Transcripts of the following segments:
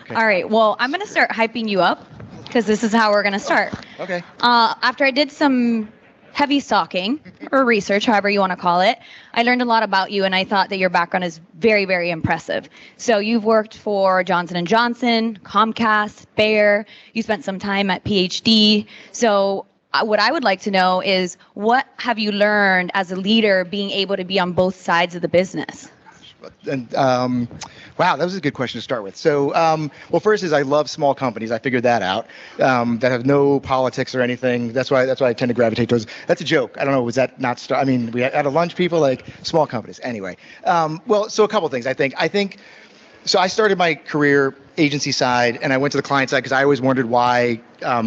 All right. Well, I'm going to start hyping you up because this is how we're going to start. Okay. After I did some heavy stalking or research, however you want to call it, I learned a lot about you, and I thought that your background is very, very impressive. So you've worked for Johnson & Johnson, Comcast, Bayer. You spent some time at PhD. So what I would like to know is, what have you learned as a leader being able to be on both sides of the business? And wow, that was a good question to start with. So, well, first is I love small companies. I figured that out. That have no politics or anything. That's why I tend to gravitate towards. That's a joke. I don't know. Was that not? I mean, we had a lunch. People like small companies. Anyway, well, so a couple things. I think. So I started my career agency side, and I went to the client side because I always wondered why.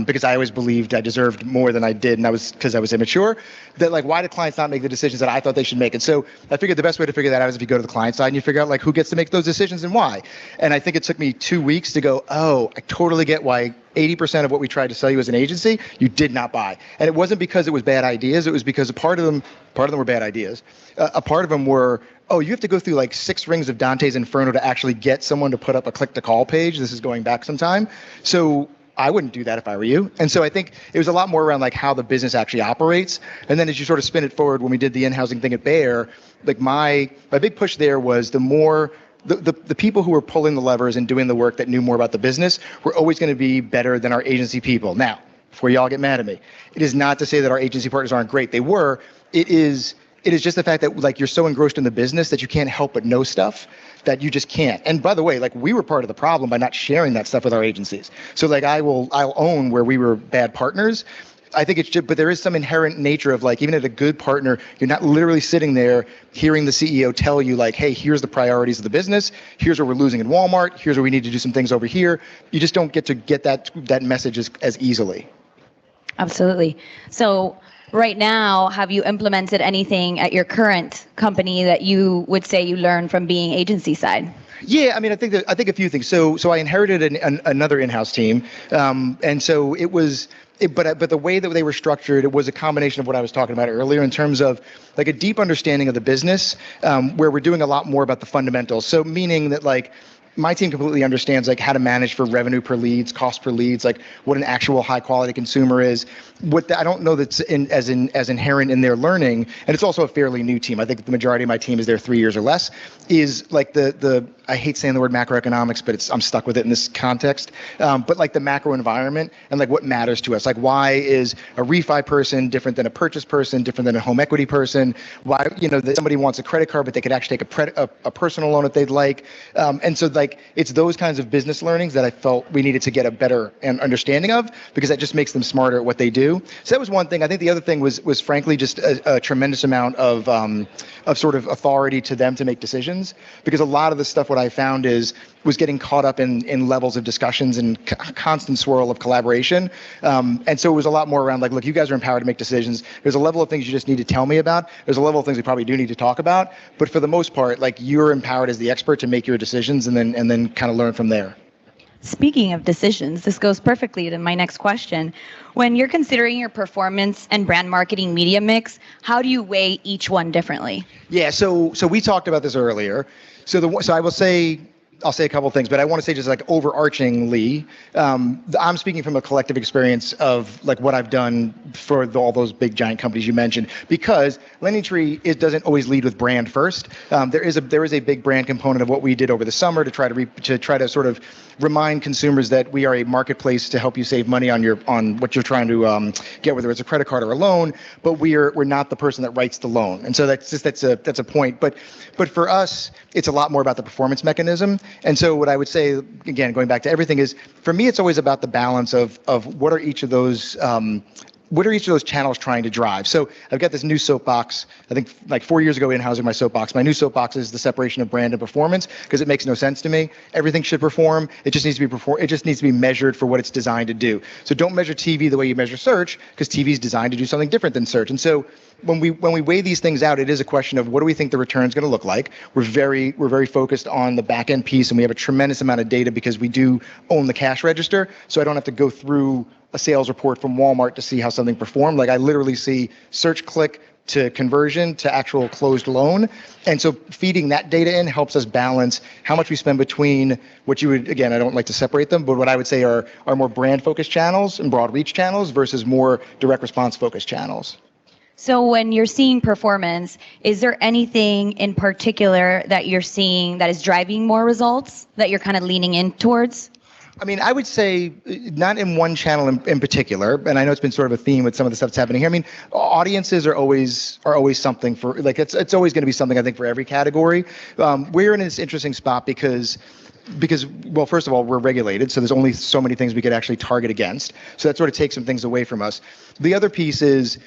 Because I always believed I deserved more than I did, and because I was immature. That like, why do clients not make the decisions that I thought they should make? And so I figured the best way to figure that out is if you go to the client side and you figure out like who gets to make those decisions and why. And I think it took me 2 weeks to go, oh, I totally get why 80% of what we tried to sell you as an agency, you did not buy. And it wasn't because it was bad ideas. It was because a part of them were bad ideas. A part of them were, oh, you have to go through like 6 rings of Dante's Inferno to actually get someone to put up a click to call page. This is going back some time. So I wouldn't do that if I were you. And so I think it was a lot more around like how the business actually operates. And then as you sort of spin it forward, when we did the in-housing thing at Bayer, like my big push there was the people who were pulling the levers and doing the work that knew more about the business were always going to be better than our agency people. Now, before y'all get mad at me, it is not to say that our agency partners aren't great. They were. It is just the fact that like you're so engrossed in the business that you can't help but know stuff that you just can't. And by the way, like we were part of the problem by not sharing that stuff with our agencies. So like I'll own where we were bad partners. I think it's just, but there is some inherent nature of like, even at a good partner, you're not literally sitting there hearing the CEO tell you like, hey, here's the priorities of the business. Here's where we're losing in Walmart. Here's where we need to do some things over here. You just don't get to get that message as easily. Absolutely. So right now, have you implemented anything at your current company that you would say you learned from being agency side? Yeah, I mean, I think a few things. So I inherited another in-house team, and so it was. But the way that they were structured, it was a combination of what I was talking about earlier in terms of like a deep understanding of the business, where we're doing a lot more about the fundamentals. So meaning that like my team completely understands like how to manage for revenue per leads, cost per leads, like what an actual high quality consumer is. I don't know that's as inherent in their learning, and it's also a fairly new team. I think the majority of my team is there 3 years or less. Is like the I hate saying the word macroeconomics, but I'm stuck with it in this context. But like the macro environment and like what matters to us. Like why is a refi person different than a purchase person, different than a home equity person? Why that somebody wants a credit card, but they could actually take a personal loan if they'd like. And so like it's those kinds of business learnings that I felt we needed to get a better understanding of, because that just makes them smarter at what they do. So that was one thing. I think the other thing was frankly just a tremendous amount of sort of authority to them to make decisions, because a lot of the stuff what I found was getting caught up in levels of discussions and constant swirl of collaboration. And so it was a lot more around like, look, you guys are empowered to make decisions. There's a level of things you just need to tell me about. There's a level of things we probably do need to talk about. But for the most part, like you're empowered as the expert to make your decisions and then kind of learn from there. Speaking of decisions, this goes perfectly to my next question. When you're considering your performance and brand marketing media mix, how do you weigh each one differently? Yeah, so we talked about this earlier. So I'll say a couple of things, but I want to say just like overarchingly, I'm speaking from a collective experience of like what I've done for all those big giant companies you mentioned, because LendingTree doesn't always lead with brand first. There is a big brand component of what we did over the summer to try to sort of remind consumers that we are a marketplace to help you save money on what you're trying to get, whether it's a credit card or a loan. But we're not the person that writes the loan, and so that's a point. But for us, it's a lot more about the performance mechanism. And so what I would say, again, going back to everything, is for me, it's always about the balance of what are each of those channels trying to drive. So I've got this new soapbox. I think like 4 years ago in-housing my soapbox. My new soapbox is the separation of brand and performance, because it makes no sense to me. Everything should perform. It just needs to be measured for what it's designed to do. So don't measure TV the way you measure search, because TV is designed to do something different than search. And so when we weigh these things out, it is a question of what do we think the return is going to look like. We're very focused on the back end piece, and we have a tremendous amount of data because we do own the cash register. So I don't have to go through a sales report from Walmart to see how something performed. Like I literally see search click to conversion to actual closed loan. And so feeding that data in helps us balance how much we spend between what you would, again, I don't like to separate them, but what I would say are more brand focused channels and broad reach channels versus more direct response focused channels. So when you're seeing performance, is there anything in particular that you're seeing that is driving more results that you're kind of leaning in towards? I mean, I would say not in one channel in particular, and I know it's been sort of a theme with some of the stuff that's happening here. I mean, audiences are always something for, like, it's always going to be something, I think, for every category. We're in this interesting spot because, well, first of all, we're regulated, so there's only so many things we could actually target against. So that sort of takes some things away from us. The other piece is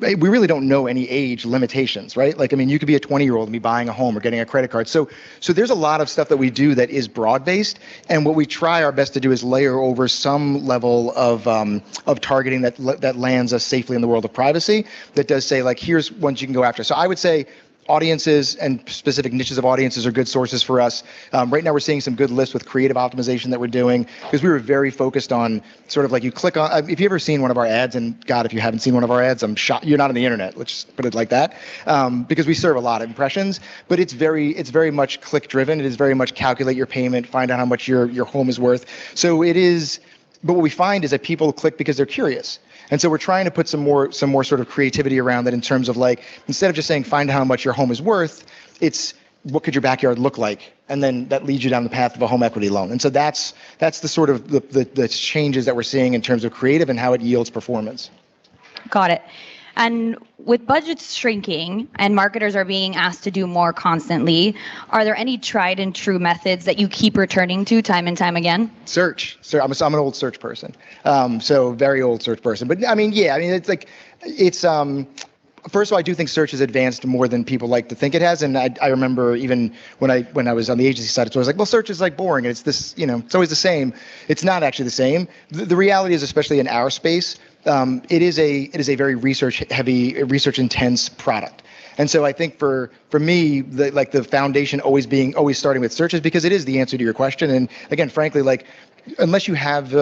we really don't know any age limitations, right? Like, I mean, you could be a 20-year-old and be buying a home or getting a credit card. So there's a lot of stuff that we do that is broad-based, and what we try our best to do is layer over some level of targeting that lands us safely in the world of privacy. That does say, like, here's ones you can go after. So I would say audiences and specific niches of audiences are good sources for us. Right now we're seeing some good lists with creative optimization that we're doing, because we were very focused on sort of like, you click on, if you've ever seen one of our ads, and God, if you haven't seen one of our ads, I'm shocked you're not on the internet, let's just put it like that, because we serve a lot of impressions, but it's very much click driven. It is very much calculate your payment, find out how much your home is worth. So it is, but what we find is that people click because they're curious. And so we're trying to put some more sort of creativity around that, in terms of, like, instead of just saying find how much your home is worth, it's what could your backyard look like, and then that leads you down the path of a home equity loan. And so that's the sort of the changes that we're seeing in terms of creative and how it yields performance. Got it. And with budgets shrinking and marketers are being asked to do more constantly, are there any tried and true methods that you keep returning to time and time again? Search. So I'm an old search person. So very old search person. But I mean, yeah, I mean, it's first of all, I do think search has advanced more than people like to think it has. And I remember even when I was on the agency side, it's always like, well, search is like boring, and it's this, it's always the same. It's not actually the same. The reality is, especially in our space, it is a very research heavy, research intense product. And so I think for me, the foundation always starting with search is because it is the answer to your question. And again, frankly, like, unless you have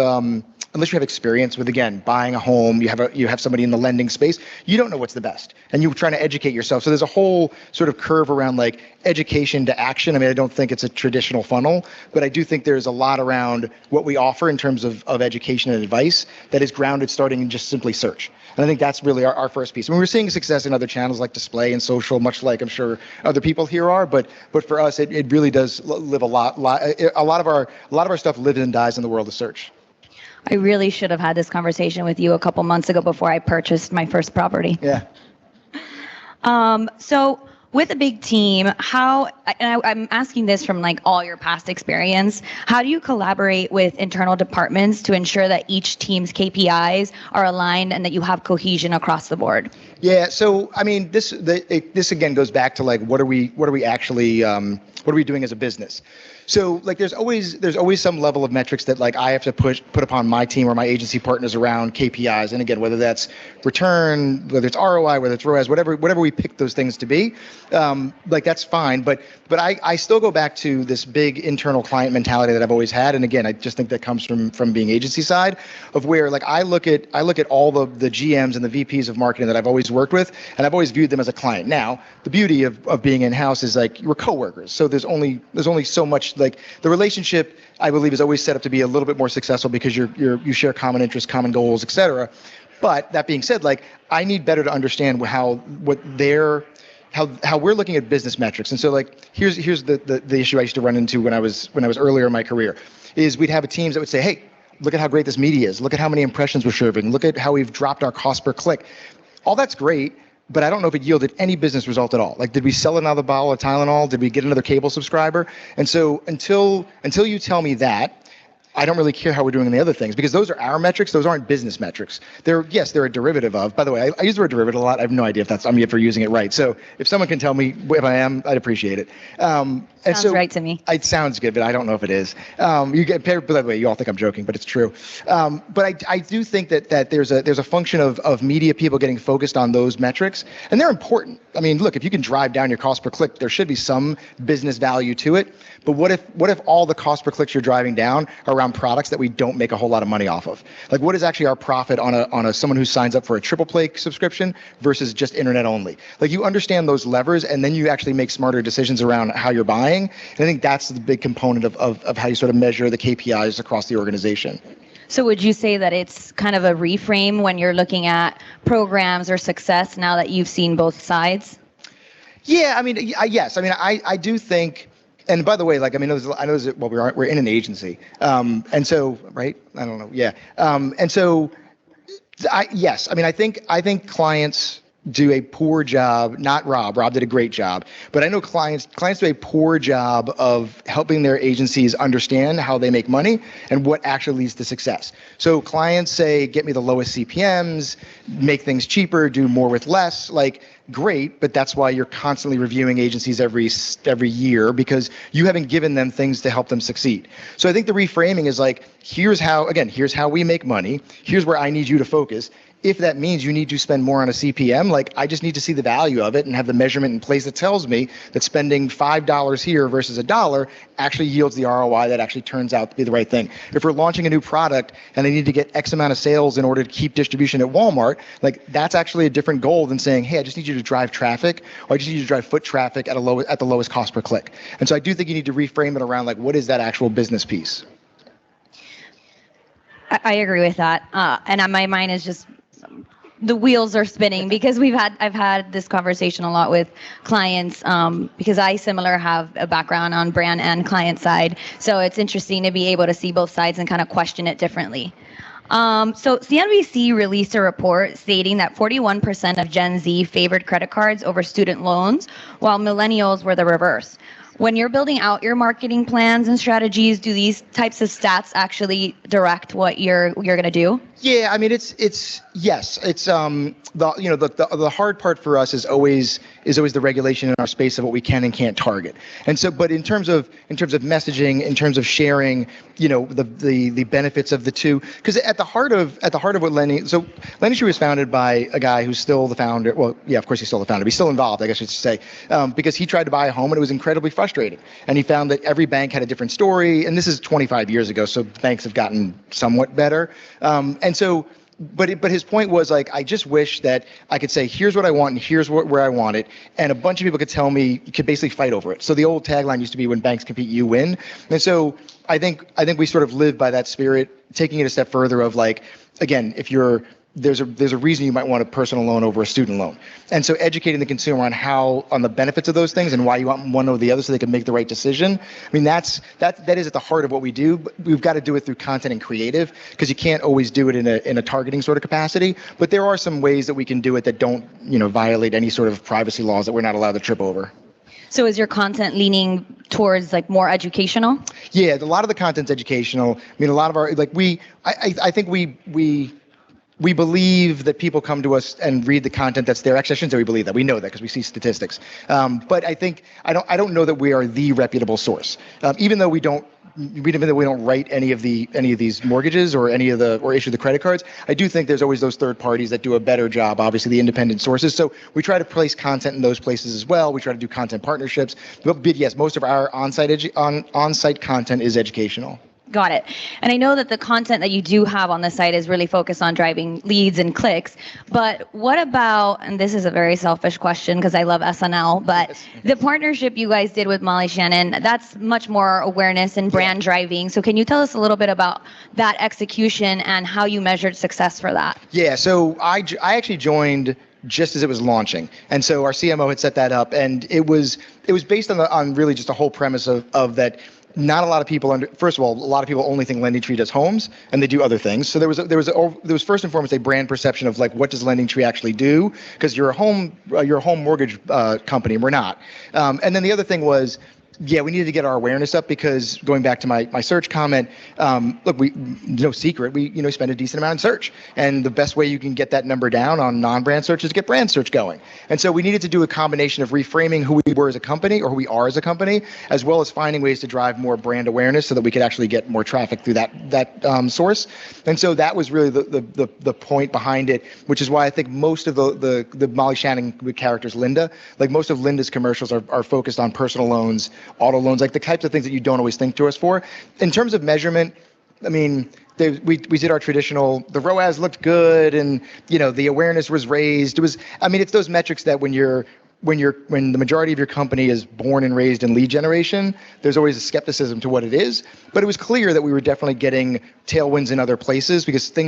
experience with, again, buying a home, you have somebody in the lending space, you don't know what's the best, and you're trying to educate yourself. So there's a whole sort of curve around, like, education to action. I mean, I don't think it's a traditional funnel, but I do think there's a lot around what we offer in terms of education and advice that is grounded starting in just simply search. And I think that's really our first piece. I mean, we're seeing success in other channels like display and social, much like I'm sure other people here are, but for us, it really does live a lot of our stuff lives and dies in the world of search. I really should have had this conversation with you a couple months ago before I purchased my first property. Yeah. So with a big team, I'm asking this from, like, all your past experience, how do you collaborate with internal departments to ensure that each team's KPIs are aligned and that you have cohesion across the board? Yeah. So, I mean, this again goes back to, like, what are we doing as a business? So, like, there's always some level of metrics that, like, I have to put upon my team or my agency partners around KPIs. And again, whether that's return, whether it's ROI, whether it's ROAS, whatever we pick those things to be, like, that's fine. But I still go back to this big internal client mentality that I've always had. And again, I just think that comes from being agency side, of where, like, I look at all the GMs and the VPs of marketing that I've always worked with, and I've always viewed them as a client. Now, the beauty of being in-house is, like, we're coworkers. So there's only so much, like, the relationship, I believe, is always set up to be a little bit more successful because you share common interests, common goals, et cetera. But that being said, like, I need better to understand how we're looking at business metrics. And so, like, here's the issue I used to run into when I was earlier in my career, is we'd have teams that would say, hey, look at how great this media is. Look at how many impressions we're serving. Look at how we've dropped our cost per click. All that's great, but I don't know if it yielded any business result at all. Like, did we sell another bottle of Tylenol? Did we get another cable subscriber? And so until you tell me that, I don't really care how we're doing in the other things, because those are our metrics. Those aren't business metrics. They're a derivative of. By the way, I use the word derivative a lot. I have no idea if I'm ever using it right. So if someone can tell me if I am, I'd appreciate it. Sounds right to me. It sounds good, but I don't know if it is. By the way, you all think I'm joking, but it's true. But I do think that there's a function of media people getting focused on those metrics, and they're important. I mean, look, if you can drive down your cost per click, there should be some business value to it. But what if all the cost per clicks you're driving down are around products that we don't make a whole lot of money off of? Like, what is actually our profit on someone who signs up for a triple play subscription versus just internet only? Like, you understand those levers, and then you actually make smarter decisions around how you're buying. And I think that's the big component of how you sort of measure the KPIs across the organization. So would you say that it's kind of a reframe when you're looking at programs or success now that you've seen both sides? Yeah, I mean, yes. I mean, I do think, and by the way, like, I mean, I know well, we're in an agency, and so, right? I don't know. Yeah, and so, yes. I mean, I think clients do a poor job, not Rob. Rob did a great job. But I know clients do a poor job of helping their agencies understand how they make money and what actually leads to success. So clients say, get me the lowest CPMs, make things cheaper, do more with less. Like, great, but that's why you're constantly reviewing agencies every year, because you haven't given them things to help them succeed. So I think the reframing is like, here's how we make money. Here's where I need you to focus. If that means you need to spend more on a CPM, like, I just need to see the value of it and have the measurement in place that tells me that spending $5 here versus $1 actually yields the ROI that actually turns out to be the right thing. If we're launching a new product and they need to get X amount of sales in order to keep distribution at Walmart, like, that's actually a different goal than saying, hey, I just need you to drive traffic, or I just need you to drive foot traffic at the lowest cost per click. And so I do think you need to reframe it around, like, what is that actual business piece? I agree with that. And my mind is just, the wheels are spinning because I've had this conversation a lot with clients, because I have a background on brand and client side. So it's interesting to be able to see both sides and kind of question it differently. So CNBC released a report stating that 41% of Gen Z favored credit cards over student loans, while millennials were the reverse. When you're building out your marketing plans and strategies, do these types of stats actually direct what you're going to do? Yeah, I mean, it's yes, it's the hard part for us is always the regulation in our space of what we can and can't target. And so, but in terms of messaging, in terms of sharing, the benefits of the two, because at the heart of what LendingTree was founded by a guy who's still the founder. Well, yeah, of course he's still the founder, but he's still involved, I guess I should say, because he tried to buy a home and it was incredibly frustrating. And he found that every bank had a different story, and this is 25 years ago, so banks have gotten somewhat better. And so, but his point was, like, I just wish that I could say, here's what I want and here's where I want it, and a bunch of people could tell me, you could basically fight over it. So the old tagline used to be, when banks compete, you win. And so I think we sort of live by that spirit, taking it a step further of, like, again, if there's a reason you might want a personal loan over a student loan. And so educating the consumer on the benefits of those things and why you want one over the other so they can make the right decision. I mean, that is at the heart of what we do. But we've got to do it through content and creative, because you can't always do it in a targeting sort of capacity. But there are some ways that we can do it that don't, violate any sort of privacy laws that we're not allowed to trip over. So is your content leaning towards, like, more educational? Yeah, a lot of the content's educational. I mean, a lot of our, like, I think we believe that people come to us and read the content that's there. Actually, I shouldn't say we believe that. We know that because we see statistics. But I think I don't know that we are the reputable source. Even though we don't write any of these mortgages or issue the credit cards, I do think there's always those third parties that do a better job. Obviously, the independent sources. So we try to place content in those places as well. We try to do content partnerships. But yes, most of our on-site content is educational. Got it. And I know that the content that you do have on the site is really focused on driving leads and clicks. But what about, and this is a very selfish question because I love SNL, but yes, the partnership you guys did with Molly Shannon, that's much more awareness and brand driving. So can you tell us a little bit about that execution and how you measured success for that? Yeah, so I actually joined just as it was launching. And so our CMO had set that up, and it was based on really just a whole premise of that. Not a lot of people first of all, a lot of people only think LendingTree does homes, and they do other things. So there was first and foremost a brand perception of, like, what does LendingTree actually do? Because you're a home mortgage company, and we're not. And then the other thing was, Yeah, we needed to get our awareness up because going back to my search comment, look, no secret, we spend a decent amount in search, and the best way you can get that number down on non-brand search is to get brand search going. And so we needed to do a combination of reframing who we were as a company or who we are as a company, as well as finding ways to drive more brand awareness so that we could actually get more traffic through that source. And so that was really the point behind it, which is why I think most of the Molly Shannon characters, Linda, like most of Linda's commercials are focused on personal loans, auto loans, like the types of things that you don't always think to us for. In terms of measurement, I mean, we did our traditional, the ROAS looked good and, the awareness was raised. It's those metrics that when the majority of your company is born and raised in lead generation, there's always a skepticism to what it is. But it was clear that we were definitely getting tailwinds in other places because we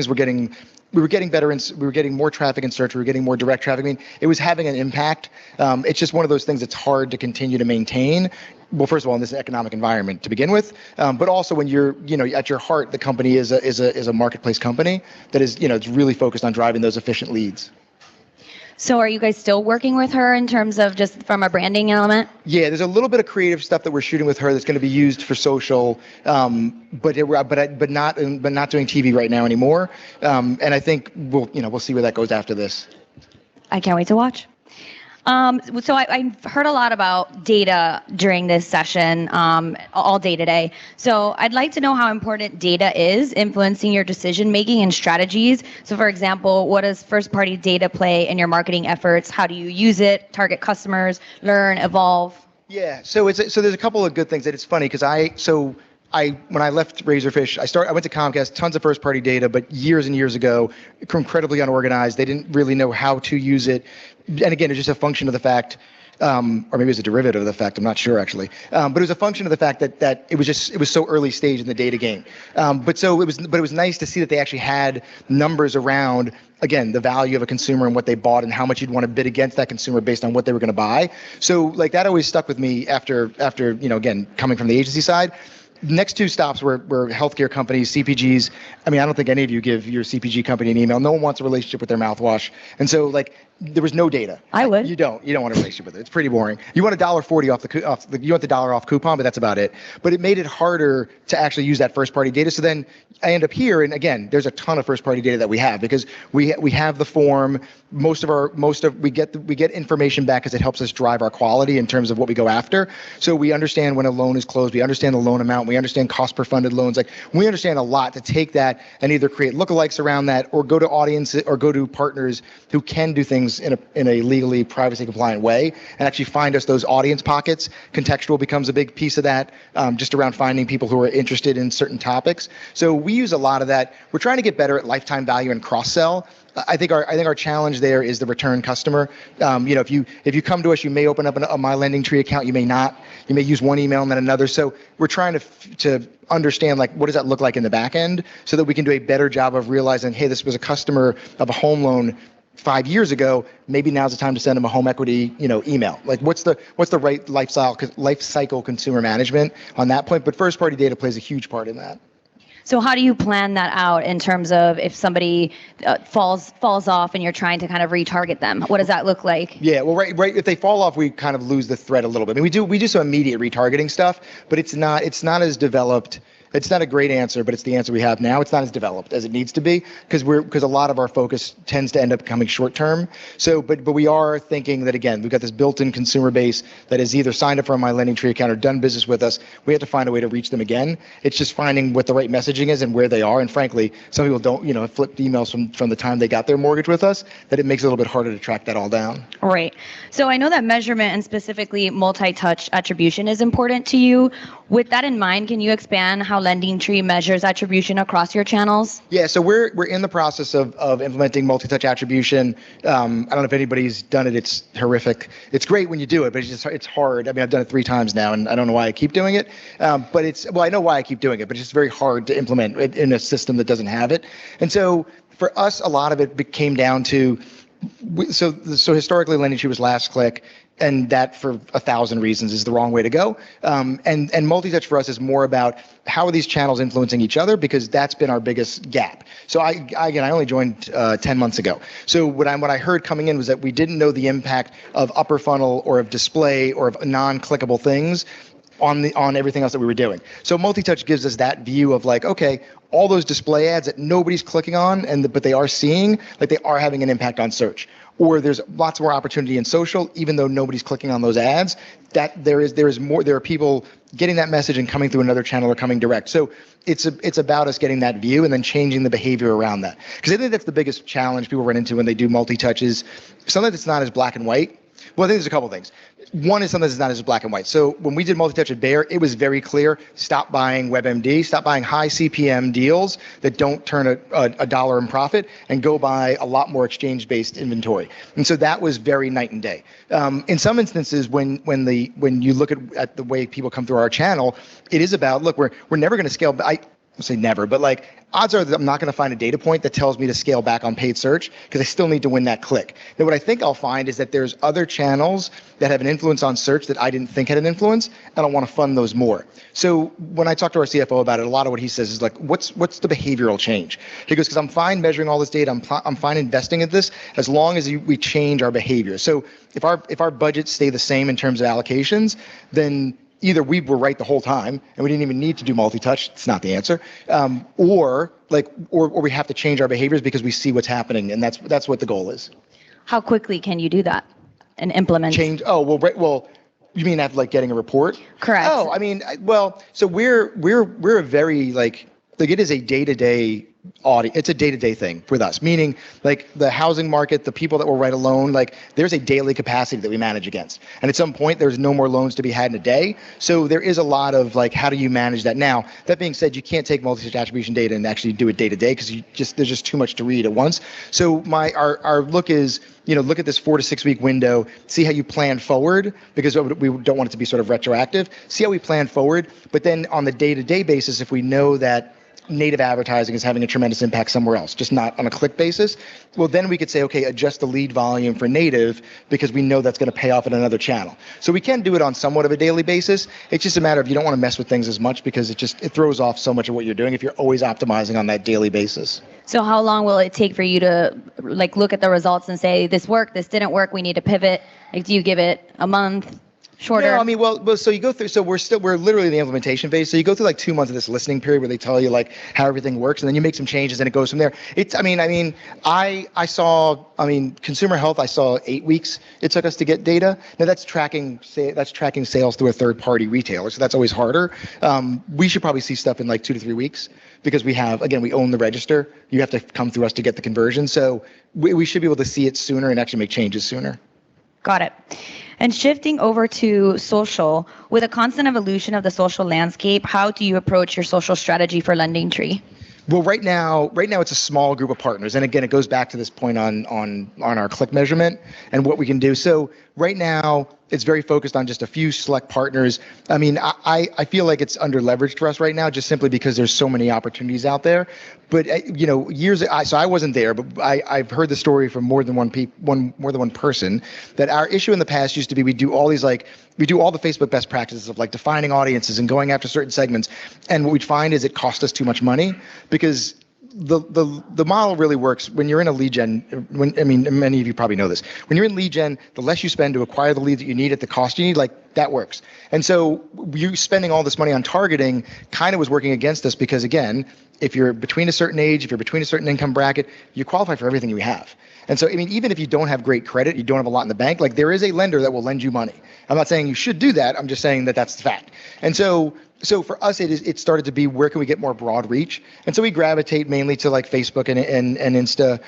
were getting better, and we were getting more traffic in search. We were getting more direct traffic. It was having an impact. It's just one of those things that's hard to continue to maintain. Well, first of all, in this economic environment to begin with, but also when you're, at your heart, the company is a marketplace company that is, it's really focused on driving those efficient leads. So are you guys still working with her in terms of just from a branding element? Yeah, there's a little bit of creative stuff that we're shooting with her that's going to be used for social, but not doing TV right now anymore. And I think we'll see where that goes after this. I can't wait to watch. So I heard a lot about data during this session, all day today. So I'd like to know how important data is influencing your decision making and strategies. So for example, what does first party data play in your marketing efforts? How do you use it, target customers, learn, evolve? Yeah, so there's a couple of good things that it's funny because when I left Razorfish, I went to Comcast, tons of first-party data, but years and years ago, incredibly unorganized. They didn't really know how to use it. And again, it's just a function of the fact, or maybe it was a derivative of the fact, I'm not sure actually. But it was a function of the fact that it was so early stage in the data game. But it was nice to see that they actually had numbers around, again, the value of a consumer and what they bought and how much you'd want to bid against that consumer based on what they were going to buy. So like that always stuck with me after again, coming from the agency side. Next two stops were healthcare companies, CPGs. I don't think any of you give your CPG company an email. No one wants a relationship with their mouthwash. And so there was no data. I would. You don't want a relationship with it. It's pretty boring. You want $1.40 you want the $1 off coupon, but that's about it. But it made it harder to actually use that first party data. So then I end up here, and again, there's a ton of first party data that we have because we have the form. We get information back because it helps us drive our quality in terms of what we go after. So we understand when a loan is closed. We understand the loan amount. We understand cost per funded loans. We understand a lot to take that and either create lookalikes around that or go to audiences or go to partners who can do things in a legally privacy compliant way and actually find us those audience pockets. Contextual becomes a big piece of that, just around finding people who are interested in certain topics. So we use a lot of that. We're trying to get better at lifetime value and cross sell. I think our challenge there is the return customer. If you come to us, you may open up a My LendingTree account, you may not. You may use one email and then another. So we're trying to understand what does that look like in the back end, so that we can do a better job of realizing, hey, this was a customer of a home loan 5 years ago. Maybe now's the time to send them a home equity, email. What's the right life cycle consumer management on that point? But first party data plays a huge part in that. So how do you plan that out in terms of if somebody falls off and you're trying to kind of retarget them? What does that look like? Yeah, well, right. If they fall off, we kind of lose the thread a little bit. We do some immediate retargeting stuff, but it's not as developed. It's not a great answer, but it's the answer we have now. It's not as developed as it needs to be because a lot of our focus tends to end up coming short term. So, but we are thinking that, again, we've got this built-in consumer base that is either signed up for my LendingTree account or done business with us. We have to find a way to reach them again. It's just finding what the right messaging is and where they are. And frankly, some people don't, have flipped emails from the time they got their mortgage with us, that it makes it a little bit harder to track that all down. Right. So I know that measurement and specifically multi-touch attribution is important to you. With that in mind, can you expand how LendingTree measures attribution across your channels? Yeah, so we're in the process of implementing multi-touch attribution. I don't know if anybody's done it. It's horrific. It's great when you do it, but it's hard. I've done it 3 times now, and I don't know why I keep doing it. But I know why I keep doing it, but it's just very hard to implement in a system that doesn't have it. And so for us, a lot of it came down to, so historically LendingTree was last click, and that for 1,000 reasons is the wrong way to go. And multi-touch for us is more about how are these channels influencing each other, because that's been our biggest gap. So I only joined 10 months ago. So what I heard coming in was that we didn't know the impact of upper funnel or of display or of non-clickable things on everything else that we were doing. So multi-touch gives us that view of like, okay, all those display ads that nobody's clicking on, but they are seeing, like they are having an impact on search. Or there's lots more opportunity in social, even though nobody's clicking on those ads. That there is more. There are people getting that message and coming through another channel or coming direct. So it's about us getting that view and then changing the behavior around that. Because I think that's the biggest challenge people run into when they do multi-touch is something that's not as black and white. Well, I think there's a couple things. One is something that's not as black and white. So when we did multi-touch at Bayer, it was very clear, stop buying WebMD, stop buying high CPM deals that don't turn a dollar in profit, and go buy a lot more exchange-based inventory. And so that was very night and day. In some instances, when you look at the way people come through our channel, it is about, look, we're never going to scale. I say never, but like odds are that I'm not going to find a data point that tells me to scale back on paid search because I still need to win that click. Then what I think I'll find is that there's other channels that have an influence on search that I didn't think had an influence, and I want to fund those more. So when I talk to our CFO about it, a lot of what he says is like, what's the behavioral change? He goes, because I'm fine measuring all this data, I'm fine investing in this as long as we change our behavior. So if our budgets stay the same in terms of allocations, then either we were right the whole time and we didn't even need to do multi-touch. It's not the answer. Or we have to change our behaviors because we see what's happening, and that's what the goal is. How quickly can you do that and implement? Change. Oh, well, you mean after like getting a report? Correct. Oh, I mean, so we're a very like it is a day-to-day audit. It's a day-to-day thing with us, meaning like the housing market, the people that will write a loan, like there's a daily capacity that we manage against. And at some point, there's no more loans to be had in a day. So there is a lot of like, how do you manage that? Now, that being said, you can't take multi-touch attribution data and actually do it day-to-day because there's just too much to read at once. So our look is, look at this 4 to 6 week window, see how you plan forward, because we don't want it to be sort of retroactive. See how we plan forward, but then on the day-to-day basis, if we know that native advertising is having a tremendous impact somewhere else, just not on a click basis, well, then we could say, okay, adjust the lead volume for native because we know that's going to pay off in another channel. So we can do it on somewhat of a daily basis. It's just a matter of you don't want to mess with things as much because it throws off so much of what you're doing if you're always optimizing on that daily basis. So how long will it take for you to like look at the results and say, this worked, this didn't work, we need to pivot? Like, do you give it a month? Shorter. No, I mean, well, so you go through, so we're literally in the implementation phase. So you go through like 2 months of this listening period where they tell you like how everything works, and then you make some changes and it goes from there. I saw consumer health, I saw 8 weeks it took us to get data. Now that's tracking sales through a third party retailer. So that's always harder. We should probably see stuff in like 2 to 3 weeks because we own the register. You have to come through us to get the conversion. So we should be able to see it sooner and actually make changes sooner. Got it. And shifting over to social, with a constant evolution of the social landscape, how do you approach your social strategy for LendingTree? Well, right now it's a small group of partners, and again, it goes back to this point on our click measurement and what we can do. So right now, it's very focused on just a few select partners. I mean, I feel like it's under leveraged for us right now, just simply because there's so many opportunities out there. But so I wasn't there, but I've heard the story from more than one person that our issue in the past used to be we do all the Facebook best practices of like defining audiences and going after certain segments, and what we'd find is it cost us too much money because the model really works when you're in a lead gen. Many of you probably know this. When you're in lead gen, the less you spend to acquire the lead that you need at the cost you need, like that works. And so you spending all this money on targeting kind of was working against us because again, if you're between a certain age, if you're between a certain income bracket, you qualify for everything we have. And so, even if you don't have great credit, you don't have a lot in the bank, like there is a lender that will lend you money. I'm not saying you should do that. I'm just saying that that's the fact. And so for us, it started to be where can we get more broad reach? And so we gravitate mainly to like Facebook and Insta.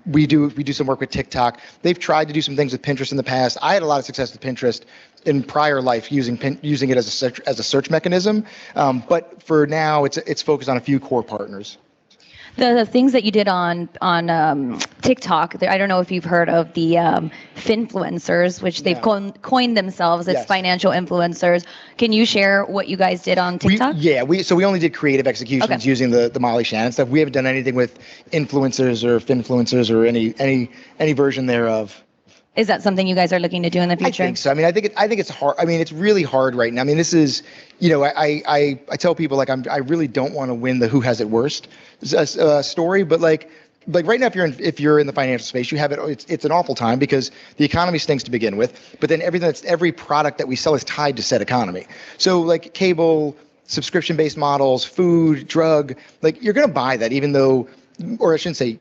We do some work with TikTok. They've tried to do some things with Pinterest in the past. I had a lot of success with Pinterest in prior life using it as a search mechanism. But for now, it's focused on a few core partners. The things that you did on TikTok, I don't know if you've heard of the finfluencers, which they've coined themselves as financial influencers. Can you share what you guys did on TikTok? We only did creative executions using the Molly Shannon stuff. We haven't done anything with influencers or finfluencers or any version thereof. Is that something you guys are looking to do in the future? I think so. I think it's hard. It's really hard right now. This is, I tell people like I really don't want to win the who has it worst story, but like like right now, if you're in the financial space, you have it. It's an awful time because the economy stinks to begin with. But then every product that we sell is tied to said economy. So like cable, subscription-based models, food, drug, like you're going to buy that, even though, or I shouldn't say,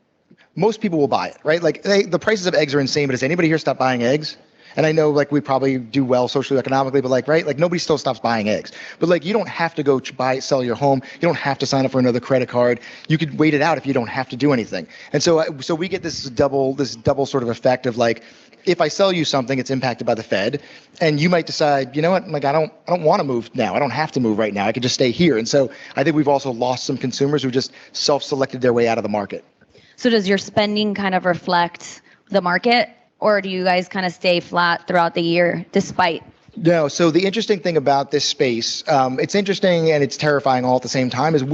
most people will buy it, right? Like the prices of eggs are insane. But does anybody here stop buying eggs? And I know like we probably do well socially, economically, but like, right, like nobody still stops buying eggs. But like you don't have to go sell your home. You don't have to sign up for another credit card. You could wait it out if you don't have to do anything. And so we get this double sort of effect of like, if I sell you something, it's impacted by the Fed, and you might decide, you know what, like I don't want to move now. I don't have to move right now. I could just stay here. And so I think we've also lost some consumers who just self-selected their way out of the market. So does your spending kind of reflect the market? Or do you guys kind of stay flat throughout the year despite? No. So the interesting thing about this space, it's interesting and it's terrifying all at the same time, is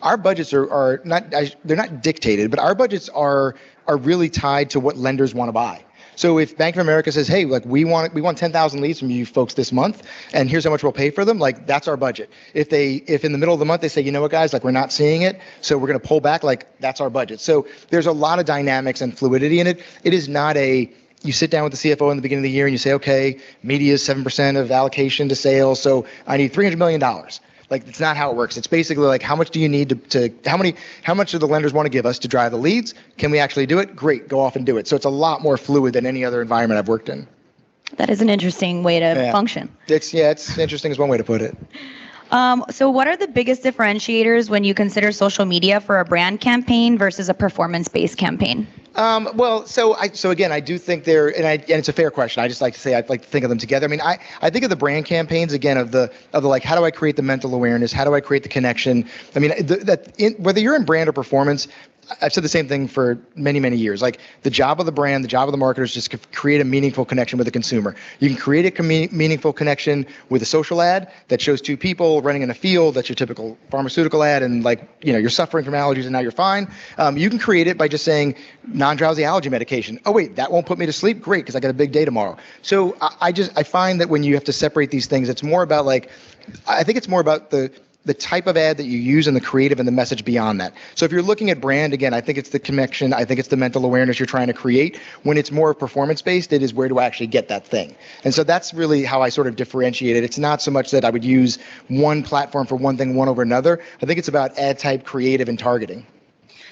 our budgets are not, they're not dictated, but our budgets are really tied to what lenders want to buy. So if Bank of America says, hey, like we want 10,000 leads from you folks this month, and here's how much we'll pay for them, like that's our budget. If in the middle of the month they say, you know what, guys, like we're not seeing it, so we're going to pull back, like that's our budget. So there's a lot of dynamics and fluidity in it. It is not you sit down with the CFO in the beginning of the year and you say, okay, media is 7% of allocation to sales, so I need $300 million. Like, it's not how it works. It's basically like, how much do you need how much do the lenders want to give us to drive the leads? Can we actually do it? Great, go off and do it. So it's a lot more fluid than any other environment I've worked in. That is an interesting way to function. It's interesting is one way to put it. So what are the biggest differentiators when you consider social media for a brand campaign versus a performance-based campaign? So again, I do think and it's a fair question. I just like to say, I'd like to think of them together. I mean, I think of the brand campaigns again of the like, how do I create the mental awareness? How do I create the connection? I mean, whether you're in brand or performance, I've said the same thing for many, many years. Like the job of the brand, the job of the marketer is just to create a meaningful connection with the consumer. You can create a meaningful connection with a social ad that shows two people running in a field. That's your typical pharmaceutical ad. And like, you know, you're suffering from allergies and now you're fine. You can create it by just saying non-drowsy allergy medication. Oh wait, that won't put me to sleep? Great, because I got a big day tomorrow. So I find that when you have to separate these things, it's more about like, I think it's more about the type of ad that you use and the creative and the message beyond that. So if you're looking at brand, again, I think it's the connection. I think it's the mental awareness you're trying to create. When it's more performance-based, it is where do I actually get that thing? And so that's really how I sort of differentiate it. It's not so much that I would use one platform for one thing, one over another. I think it's about ad type, creative, and targeting.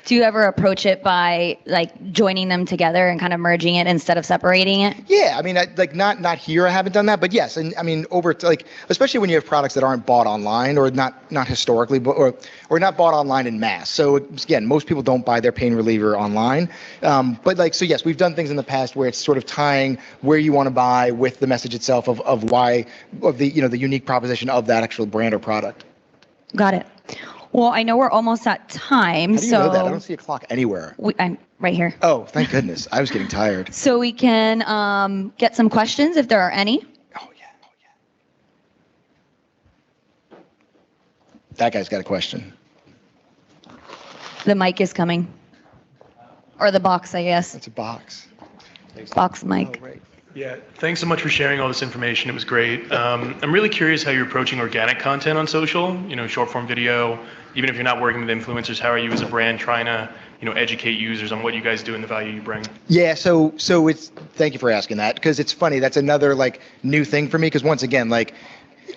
Do you ever approach it by like joining them together and kind of merging it instead of separating it? Yeah, I mean, not here. I haven't done that, but yes, and I mean especially when you have products that aren't bought online or not historically, but or not bought online in mass. So again, most people don't buy their pain reliever online, but yes, we've done things in the past where it's sort of tying where you want to buy with the message itself of the unique proposition of that actual brand or product. Got it. Well, I know we're almost at time. How do you know that? I don't see a clock anywhere. I'm right here. Oh, thank goodness. I was getting tired. So we can get some questions if there are any. Oh, yeah. That guy's got a question. The mic is coming. Or the box, I guess. It's a box. Box mic. Oh, right. Yeah, thanks so much for sharing all this information. It was great. I'm really curious how you're approaching organic content on social, short form video. Even if you're not working with influencers, how are you as a brand trying to, educate users on what you guys do and the value you bring? Yeah, so thank you for asking that, because it's funny. That's another new thing for me, because once again,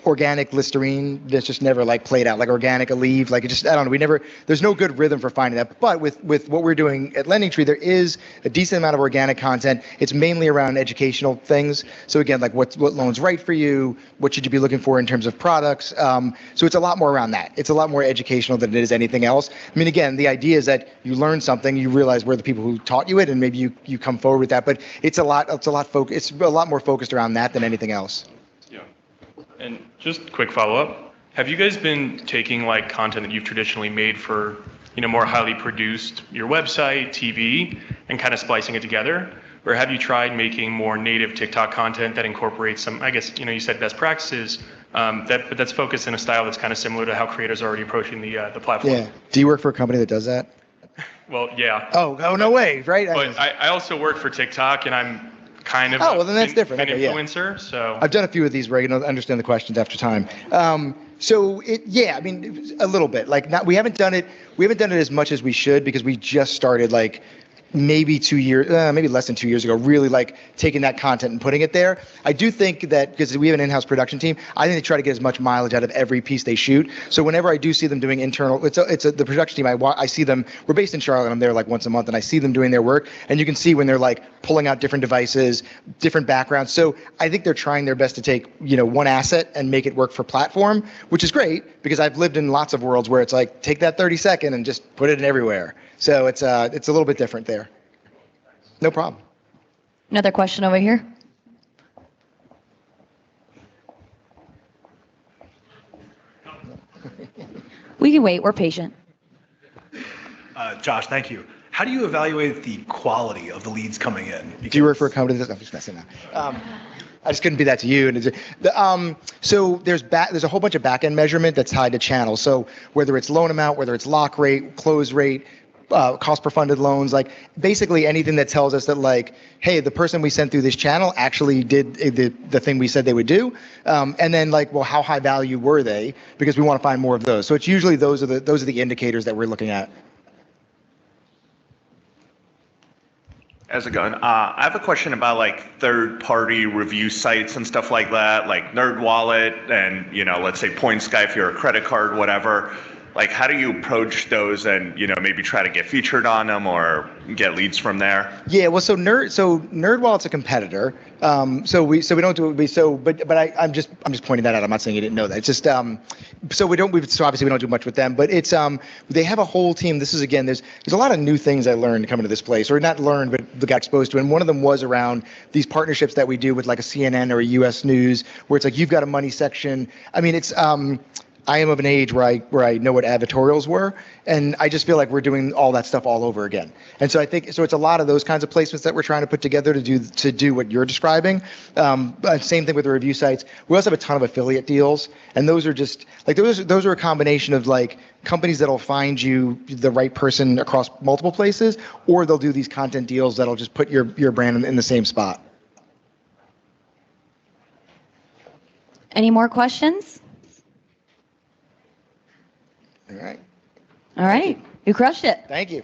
organic Listerine that's just never played out, organic Aleve, I don't know, there's no good rhythm for finding that. But with what we're doing at LendingTree, there is a decent amount of organic content. It's mainly around educational things. So again, what loan's right for you, what should you be looking for in terms of products. So it's a lot more around that. It's a lot more educational than it is anything else. I mean, again, the idea is that you learn something, you realize we're the people who taught you it, and maybe you come forward with that. But it's a lot more focused around that than anything else. And just quick follow-up, have you guys been taking content that you've traditionally made for, more highly produced, your website, TV, and kind of splicing it together? Or have you tried making more native TikTok content that incorporates some, I guess, you said best practices, but that's focused in a style that's kind of similar to how creators are already approaching the platform? Yeah. Do you work for a company that does that? Well, yeah. Oh, no way, right? But I also work for TikTok, and I'm kind of then that's different. An influencer, so I've done a few of these where I can understand the questions after time. So yeah, I mean, a little bit. Like, not, we haven't done it as much as we should because we just started like maybe 2 years, maybe less than 2 years ago, really like taking that content and putting it there. I do think that because we have an in-house production team, I think they try to get as much mileage out of every piece they shoot. So whenever I do see them doing internal, the production team, I see them, we're based in Charlotte, I'm there like once a month, and I see them doing their work, and you can see when they're like pulling out different devices, different backgrounds. So I think they're trying their best to take, one asset and make it work for platform, which is great because I've lived in lots of worlds where it's like, take that 30-second and just put it in everywhere. So it's a little bit different there. No problem. Another question over here. We can wait. We're patient. Josh, thank you. How do you evaluate the quality of the leads coming in? Do you work for a company that's, I'm just messing now. I just couldn't be that to you. So there's a whole bunch of back-end measurement that's tied to channels. So whether it's loan amount, whether it's lock rate, close rate, cost per funded loans, like basically anything that tells us that like, hey, the person we sent through this channel actually did the thing we said they would do. And then like, well, how high value were they? Because we want to find more of those. So it's usually those are the indicators that we're looking at. How's it going? I have a question about like third-party review sites and stuff like that, like NerdWallet and, let's say PointSky if you're a credit card, whatever. Like, how do you approach those and, maybe try to get featured on them or get leads from there? Yeah, well, so NerdWallet's a competitor. So we don't do it. But I'm just pointing that out. I'm not saying you didn't know that. It's just so obviously we don't do much with them. But it's they have a whole team. This is again, there's a lot of new things I learned coming to this place, or not learned, but got exposed to. And one of them was around these partnerships that we do with like a CNN or a U.S. News, where it's like you've got a money section. I mean, it's I am of an age where I know what advertorials were, and I just feel like we're doing all that stuff all over again. And so I think it's a lot of those kinds of placements that we're trying to put together to do what you're describing. Same thing with the review sites. We also have a ton of affiliate deals, and those are just like those are a combination of like companies that'll find you the right person across multiple places, or they'll do these content deals that'll just put your brand in the same spot. Any more questions? All right. All right. You crushed it. Thank you.